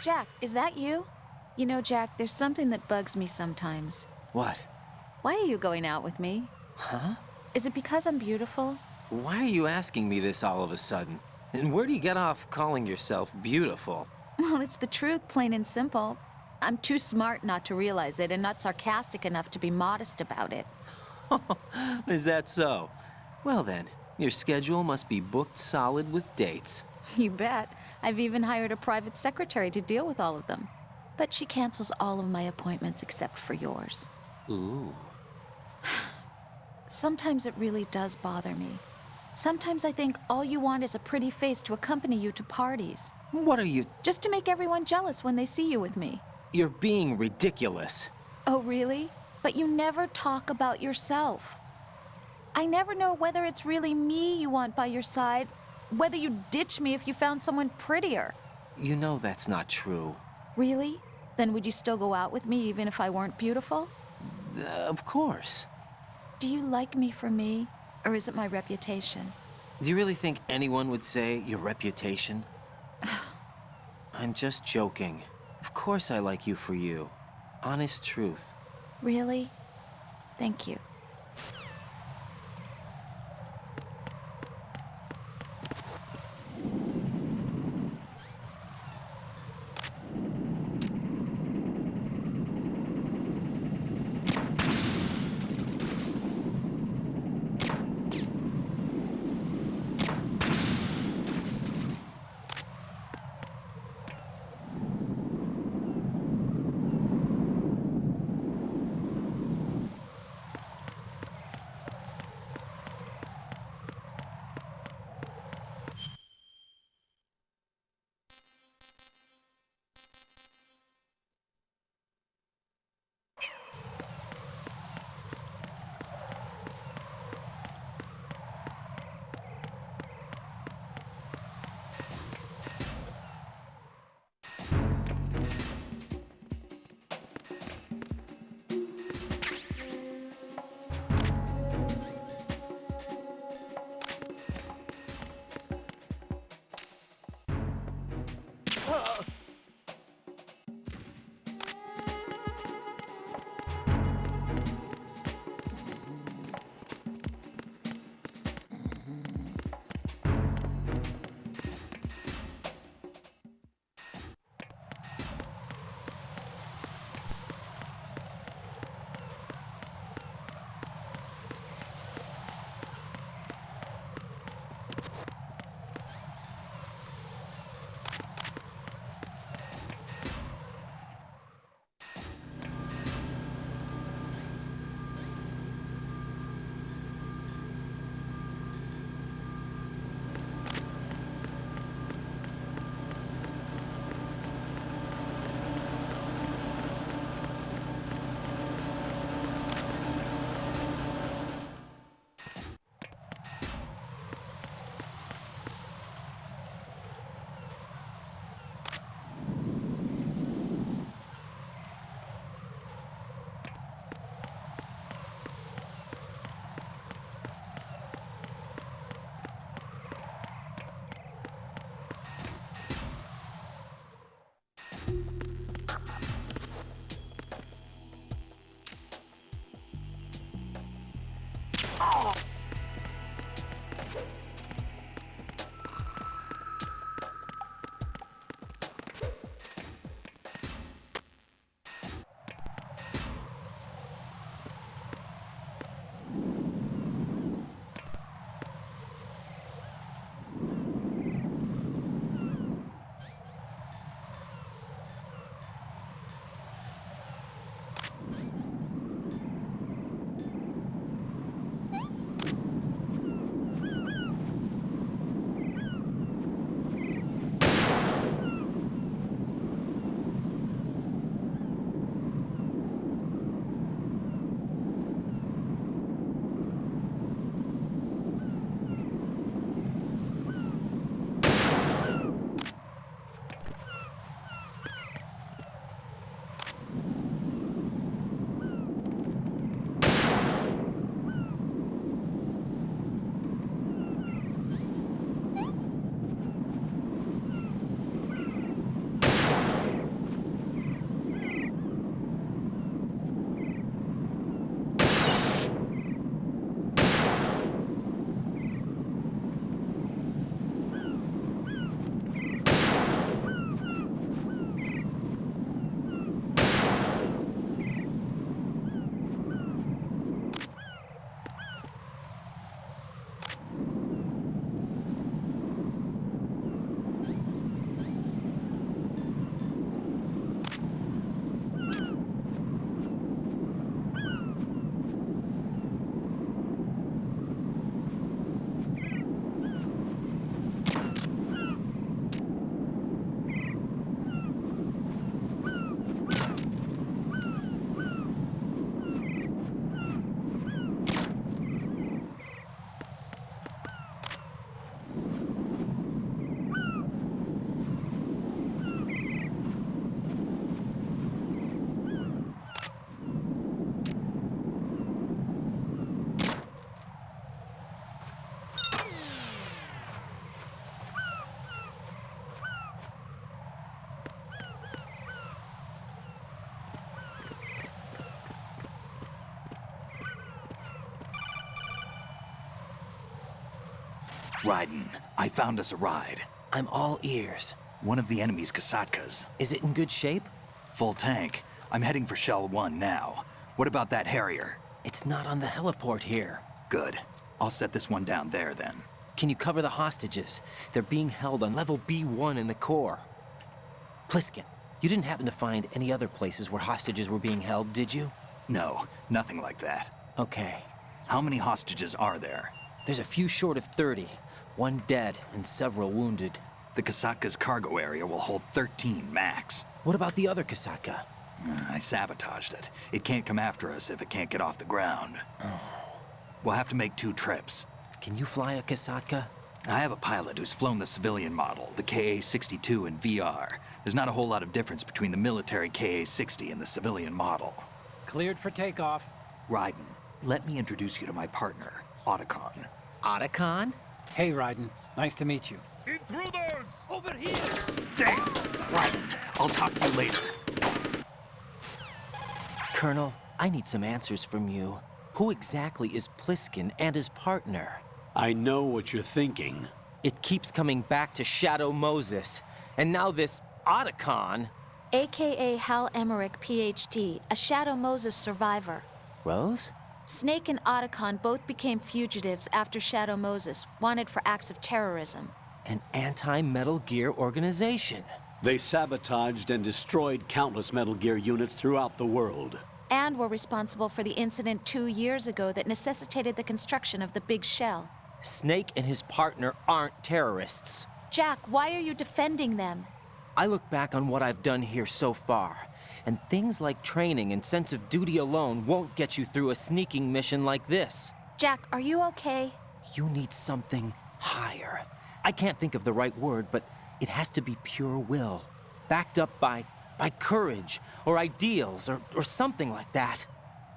Jack, is that you? You know, Jack, there's something that bugs me sometimes. What? Why are you going out with me? Huh? Is it because I'm beautiful? Why are you asking me this all of a sudden? And where do you get off calling yourself beautiful? Well, it's the truth, plain and simple. I'm too smart not to realize it and not sarcastic enough to be modest about it. Is that so? Well then, your schedule must be booked solid with dates. You bet. I've even hired a private secretary to deal with all of them. But she cancels all of my appointments except for yours. Ooh. Sometimes it really does bother me. Sometimes I think all you want is a pretty face to accompany you to parties. What are you... Just to make everyone jealous when they see you with me. You're being ridiculous. Oh, really? But you never talk about yourself. I never know whether it's really me you want by your side, whether you'd ditch me if you found someone prettier. You know that's not true. Really? Then would you still go out with me even if I weren't beautiful? Of course. Do you like me for me, or is it my reputation? Do you really think anyone would say your reputation? I'm just joking. Of course I like you for you. Honest truth. Really? Thank you. Raiden, I found us a ride. I'm all ears. One of the enemy's Kasatkas. Is it in good shape? Full tank. I'm heading for Shell 1 now. What about that Harrier? It's not on the heliport here. Good. I'll set this one down there then. Can you cover the hostages? They're being held on level B1 in the core. Pliskin, you didn't happen to find any other places where hostages were being held, did you? No, nothing like that. Okay. How many hostages are there? There's a few short of 30. One dead and several wounded. The Kasatka's cargo area will hold 13 max. What about the other Kasatka? I sabotaged it. It can't come after us if it can't get off the ground. We'll have to make 2 trips. Can you fly a Kasatka? I have a pilot who's flown the civilian model, the KA-62 in VR. There's not a whole lot of difference between the military KA-60 and the civilian model. Cleared for takeoff. Raiden, let me introduce you to my partner, Otacon. Otacon? Hey, Raiden. Nice to meet you. Intruders! Over here! Damn! Raiden, I'll talk to you later. Colonel, I need some answers from you. Who exactly is Pliskin and his partner? I know what you're thinking. It keeps coming back to Shadow Moses. And now this Otacon. AKA Hal Emmerich, PhD, a Shadow Moses survivor. Rose? Snake and Otacon both became fugitives after Shadow Moses, wanted for acts of terrorism. An anti-Metal Gear organization. They sabotaged and destroyed countless Metal Gear units throughout the world. And were responsible for the incident 2 years ago that necessitated the construction of the Big Shell. Snake and his partner aren't terrorists. Jack, why are you defending them? I look back on what I've done here so far, and things like training and sense of duty alone won't get you through a sneaking mission like this. Jack, are you okay? You need something higher. I can't think of the right word, but it has to be pure will, backed up by courage, or ideals, or something like that.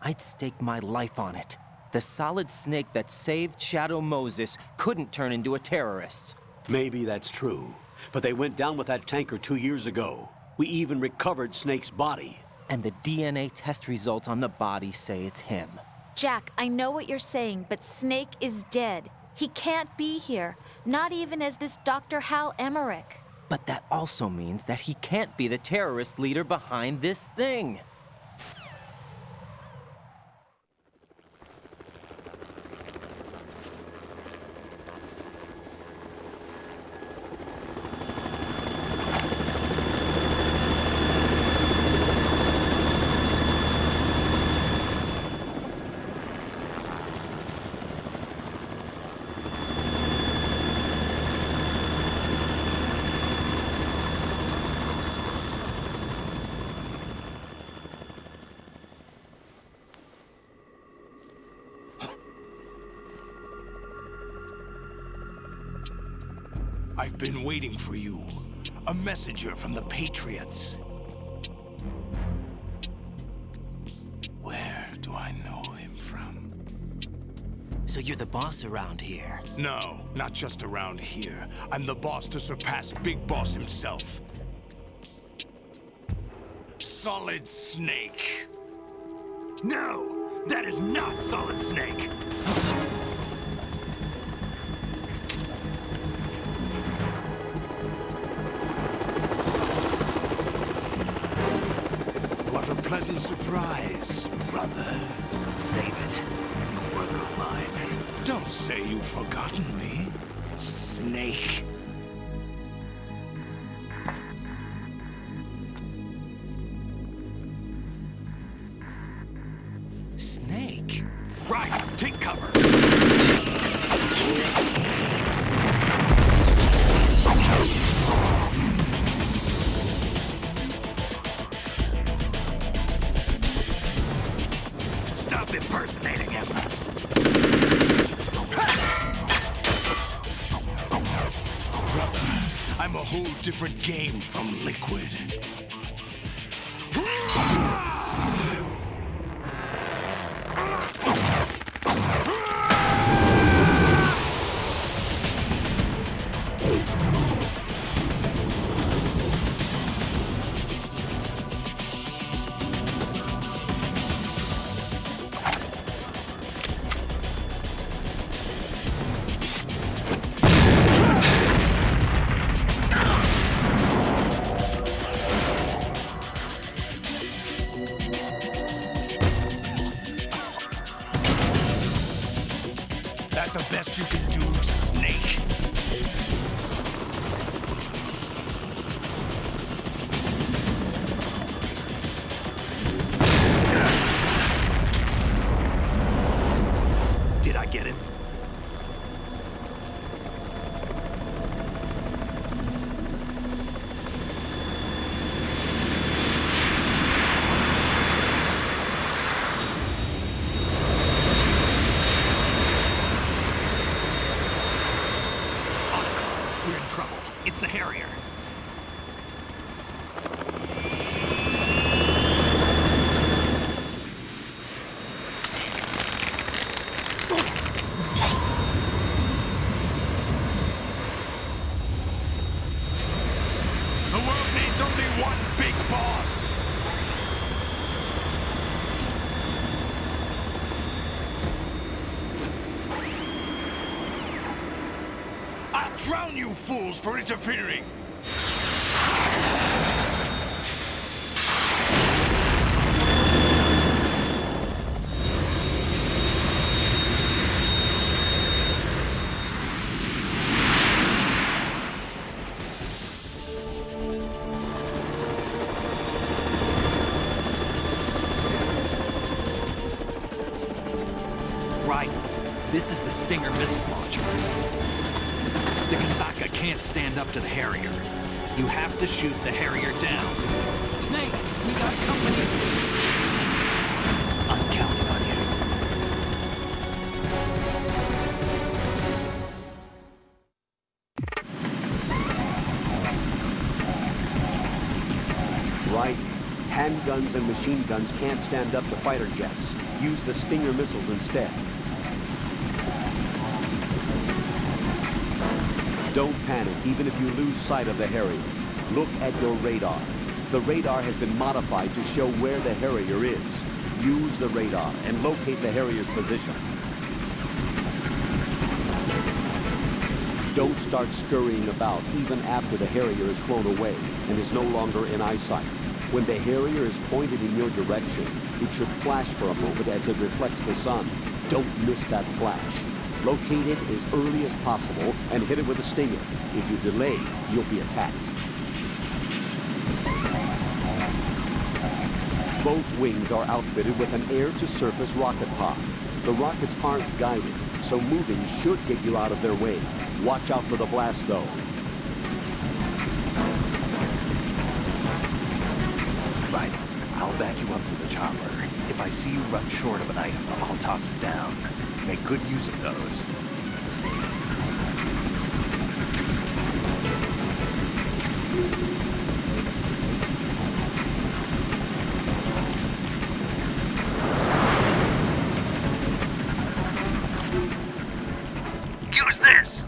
I'd stake my life on it. The solid snake that saved Shadow Moses couldn't turn into a terrorist. Maybe that's true, but they went down with that tanker 2 years ago. We even recovered Snake's body. And the DNA test results on the body say it's him. Jack, I know what you're saying, but Snake is dead. He can't be here, not even as this Dr. Hal Emmerich. But that also means that he can't be the terrorist leader behind this thing. I've been waiting for you. A messenger from the Patriots. Where do I know him from? So you're the boss around here? No, not just around here. I'm the boss to surpass Big Boss himself. Solid Snake. No, that is not Solid Snake. What a pleasant surprise, brother. Save it. You brother of mine. Don't say you've forgotten me, Snake. Take cover. Stop impersonating him. Brother, I'm a whole different game from Liquid. That the best you can do, Snake? Did I get it? We're in trouble. It's the Harrier. The world needs only one big boss. I'll drown you fools for interfering. Right. This is the Stinger missile launcher. The Kasaka can't stand up to the Harrier. You have to shoot the Harrier down. Snake, we got company. I'm counting on you. Right. Handguns and machine guns can't stand up to fighter jets. Use the Stinger missiles instead. Don't panic, even if you lose sight of the Harrier. Look at your radar. The radar has been modified to show where the Harrier is. Use the radar and locate the Harrier's position. Don't start scurrying about even after the Harrier is flown away and is no longer in eyesight. When the Harrier is pointed in your direction, it should flash for a moment as it reflects the sun. Don't miss that flash. Locate it as early as possible and hit it with a Stinger. If you delay, you'll be attacked. Both wings are outfitted with an air-to-surface rocket pod. The rockets aren't guided, so moving should get you out of their way. Watch out for the blast, though. Right. I'll back you up to the chopper. If I see you run short of an item, I'll toss it down. Make good use of those. Use this!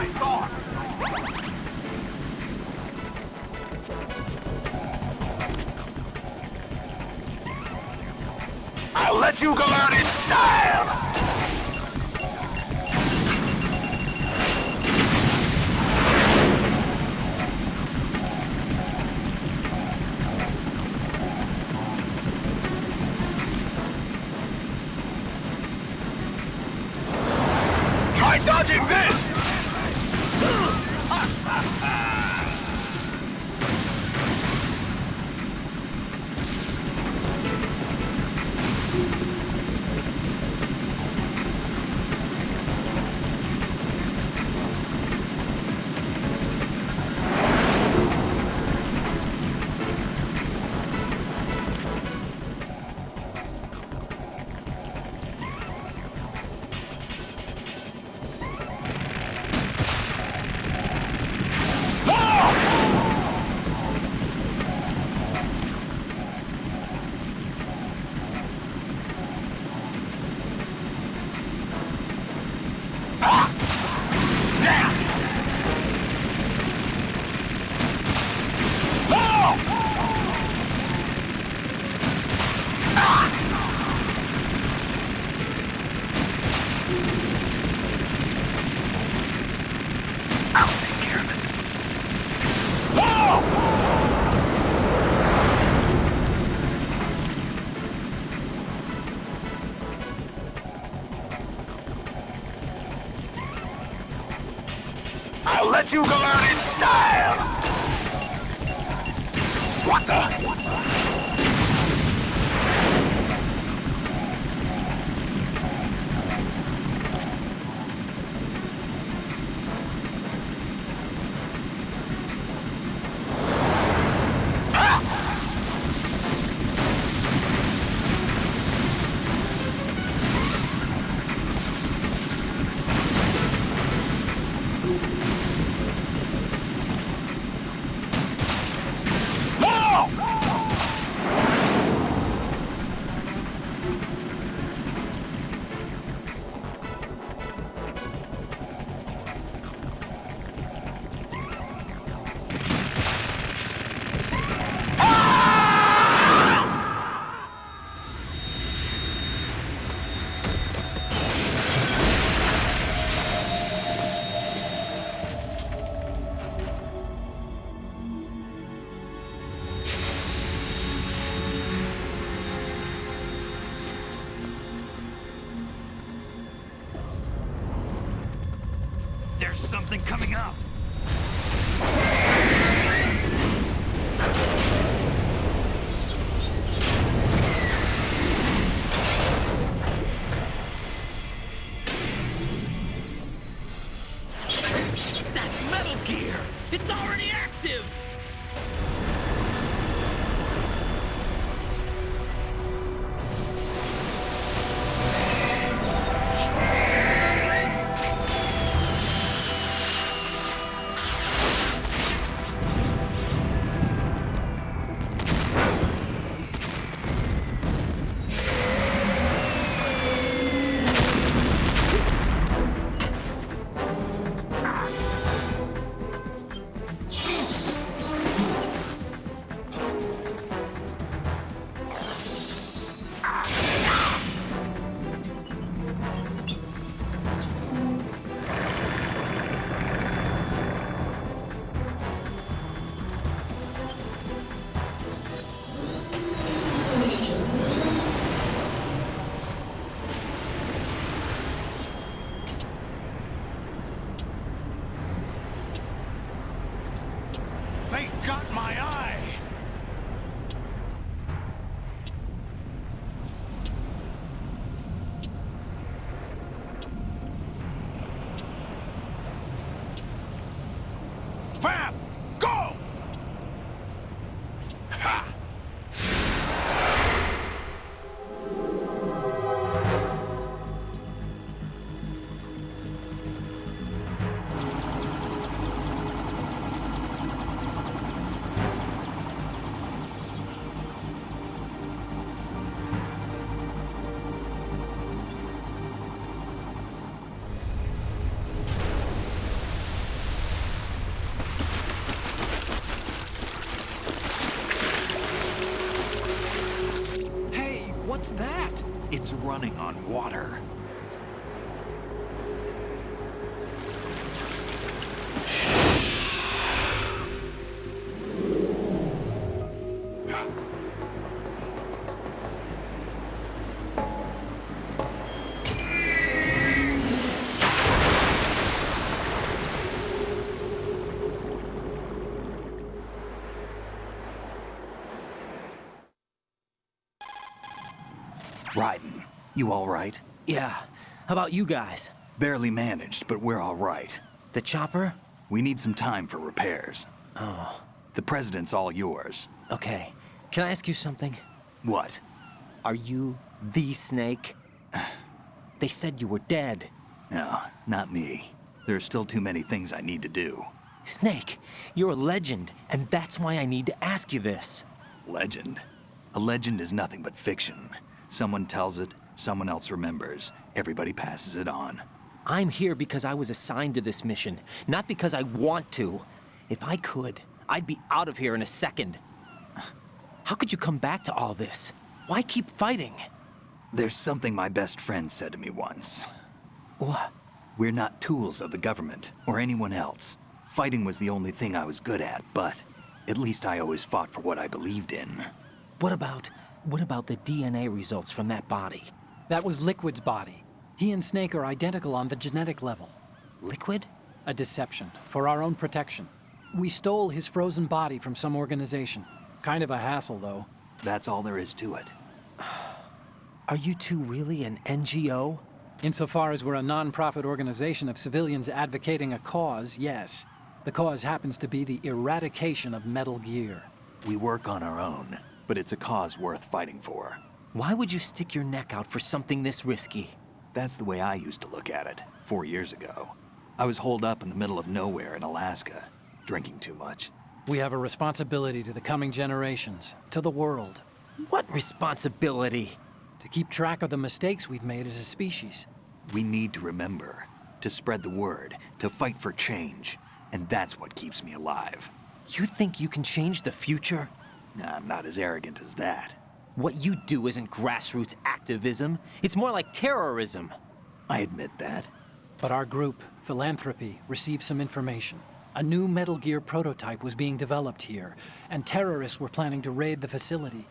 I thought. I'll let you go out in style! Try dodging this! I'll let you go out in style! What the? There's something coming up. That's Metal Gear! It's already active! They got my eye! Fab! Go! Ha! It's running on water. Raiden, you all right? Yeah. How about you guys? Barely managed, but we're all right. The chopper? We need some time for repairs. Oh. The president's all yours. Okay. Can I ask you something? What? Are you the Snake? They said you were dead. No, not me. There are still too many things I need to do. Snake, you're a legend, and that's why I need to ask you this. Legend? A legend is nothing but fiction. Someone tells it, someone else remembers. Everybody passes it on. I'm here because I was assigned to this mission, not because I want to. If I could, I'd be out of here in a second. How could you come back to all this? Why keep fighting? There's something my best friend said to me once. What? We're not tools of the government or anyone else. Fighting was the only thing I was good at, but at least I always fought for what I believed in. What about the DNA results from that body? That was Liquid's body. He and Snake are identical on the genetic level. Liquid? A deception, for our own protection. We stole his frozen body from some organization. Kind of a hassle, though. That's all there is to it. Are you two really an NGO? Insofar as we're a non-profit organization of civilians advocating a cause, yes. The cause happens to be the eradication of Metal Gear. We work on our own, but it's a cause worth fighting for. Why would you stick your neck out for something this risky? That's the way I used to look at it, 4 years ago. I was holed up in the middle of nowhere in Alaska, drinking too much. We have a responsibility to the coming generations, to the world, What responsibility? to keep track of the mistakes we've made as a species. We need to remember, to spread the word, to fight for change, and that's what keeps me alive. You think you can change the future? Nah, I'm not as arrogant as that. What you do isn't grassroots activism. It's more like terrorism. I admit that. But our group, Philanthropy, received some information. A new Metal Gear prototype was being developed here, and terrorists were planning to raid the facility.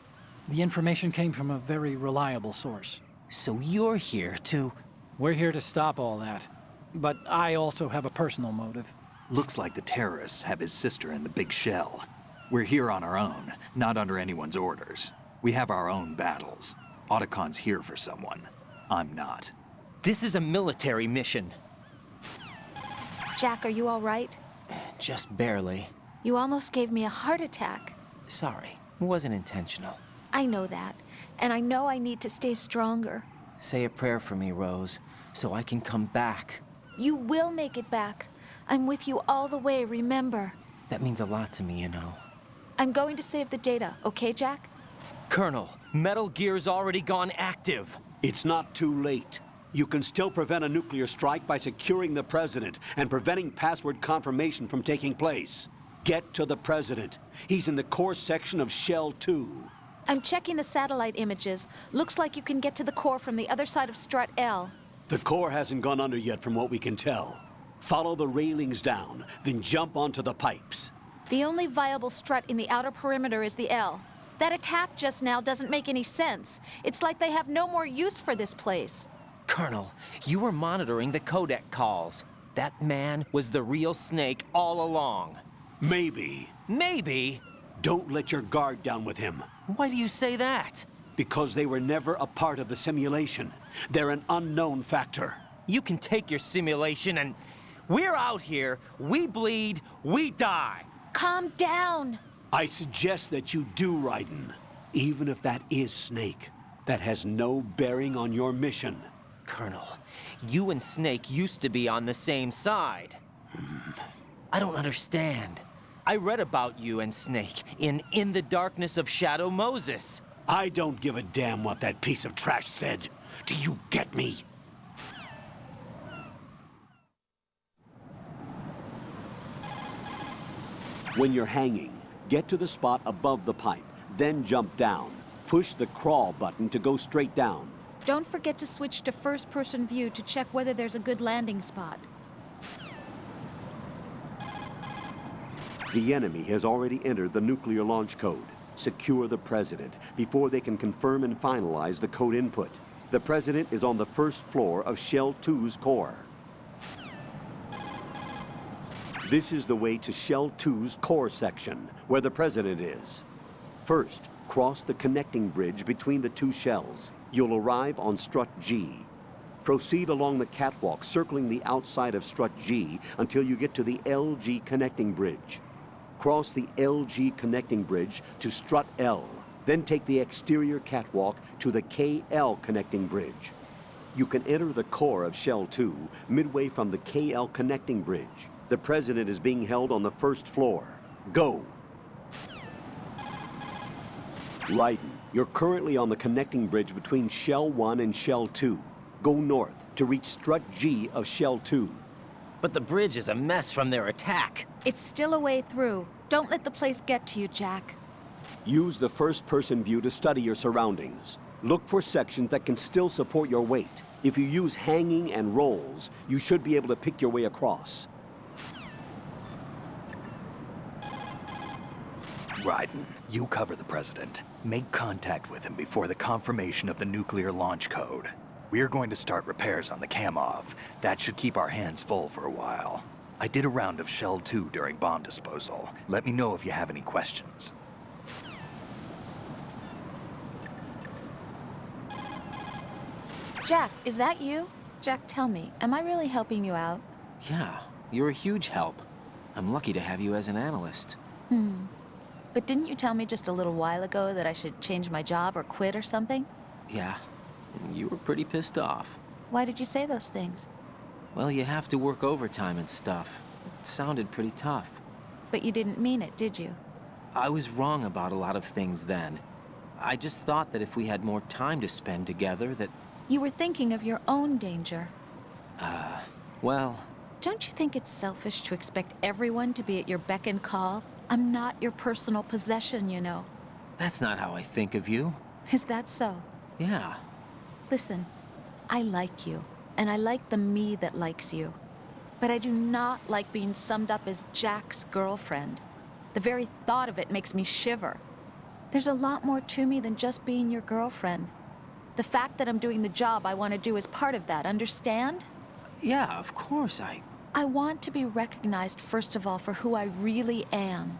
The information came from a very reliable source. So you're here to... We're here to stop all that. But I also have a personal motive. Looks like the terrorists have his sister in the big shell. We're here on our own, not under anyone's orders. We have our own battles. Otacon's here for someone. I'm not. This is a military mission. Jack, are you all right? Just barely. You almost gave me a heart attack. Sorry, it wasn't intentional. I know that, and I know I need to stay stronger. Say a prayer for me, Rose, so I can come back. You will make it back. I'm with you all the way, remember. That means a lot to me, you know. I'm going to save the data, okay, Jack? Colonel, Metal Gear's already gone active. It's not too late. You can still prevent a nuclear strike by securing the president and preventing password confirmation from taking place. Get to the president. He's in the core section of Shell 2. I'm checking the satellite images. Looks like you can get to the core from the other side of Strut L. The core hasn't gone under yet from what we can tell. Follow the railings down, then jump onto the pipes. The only viable strut in the outer perimeter is the L. That attack just now doesn't make any sense. It's like they have no more use for this place. Colonel, you were monitoring the codec calls. That man was the real Snake all along. Maybe. Maybe? Don't let your guard down with him. Why do you say that? Because they were never a part of the simulation. They're an unknown factor. You can take your simulation and... We're out here, we bleed, we die. Calm down. I suggest that you do, Raiden. Even if that is Snake, that has no bearing on your mission. Colonel, you and Snake used to be on the same side. I don't understand. I read about you and Snake in the Darkness of Shadow Moses. I don't give a damn what that piece of trash said. Do you get me? When you're hanging, get to the spot above the pipe, then jump down. Push the crawl button to go straight down. Don't forget to switch to first-person view to check whether there's a good landing spot. The enemy has already entered the nuclear launch code. Secure the President before they can confirm and finalize the code input. The President is on the first floor of Shell 2's core. This is the way to Shell 2's core section, where the President is. First, cross the connecting bridge between the two shells. You'll arrive on strut G. Proceed along the catwalk, circling the outside of strut G until you get to the LG connecting bridge. Cross the LG connecting bridge to strut L. Then take the exterior catwalk to the KL connecting bridge. You can enter the core of Shell 2 midway from the KL connecting bridge. The President is being held on the first floor. Go! Raiden, you're currently on the connecting bridge between Shell 1 and Shell 2. Go north to reach strut G of Shell 2. But the bridge is a mess from their attack. It's still a way through. Don't let the place get to you, Jack. Use the first-person view to study your surroundings. Look for sections that can still support your weight. If you use hanging and rolls, you should be able to pick your way across. Raiden, you cover the President. Make contact with him before the confirmation of the nuclear launch code. We're going to start repairs on the Kamov. That should keep our hands full for a while. I did a round of Shell 2 during bomb disposal. Let me know if you have any questions. Jack, is that you? Jack, tell me, am I really helping you out? Yeah, you're a huge help. I'm lucky to have you as an analyst. But didn't you tell me just a little while ago that I should change my job or quit or something? Yeah, and you were pretty pissed off. Why did you say those things? Well, you have to work overtime and stuff. It sounded pretty tough. But you didn't mean it, did you? I was wrong about a lot of things then. I just thought that if we had more time to spend together, that... You were thinking of your own danger. Well... Don't you think it's selfish to expect everyone to be at your beck and call? I'm not your personal possession, you know. That's not how I think of you. Is that so? Yeah. Listen, I like you, and I like the me that likes you. But I do not like being summed up as Jack's girlfriend. The very thought of it makes me shiver. There's a lot more to me than just being your girlfriend. The fact that I'm doing the job I want to do is part of that, understand? Yeah, of course, I want to be recognized, first of all, for who I really am.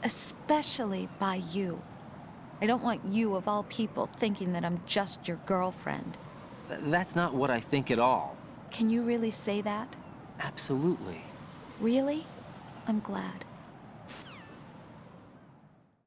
Especially by you. I don't want you, of all people, thinking that I'm just your girlfriend. That's not what I think at all. Can you really say that? Absolutely. Really? I'm glad.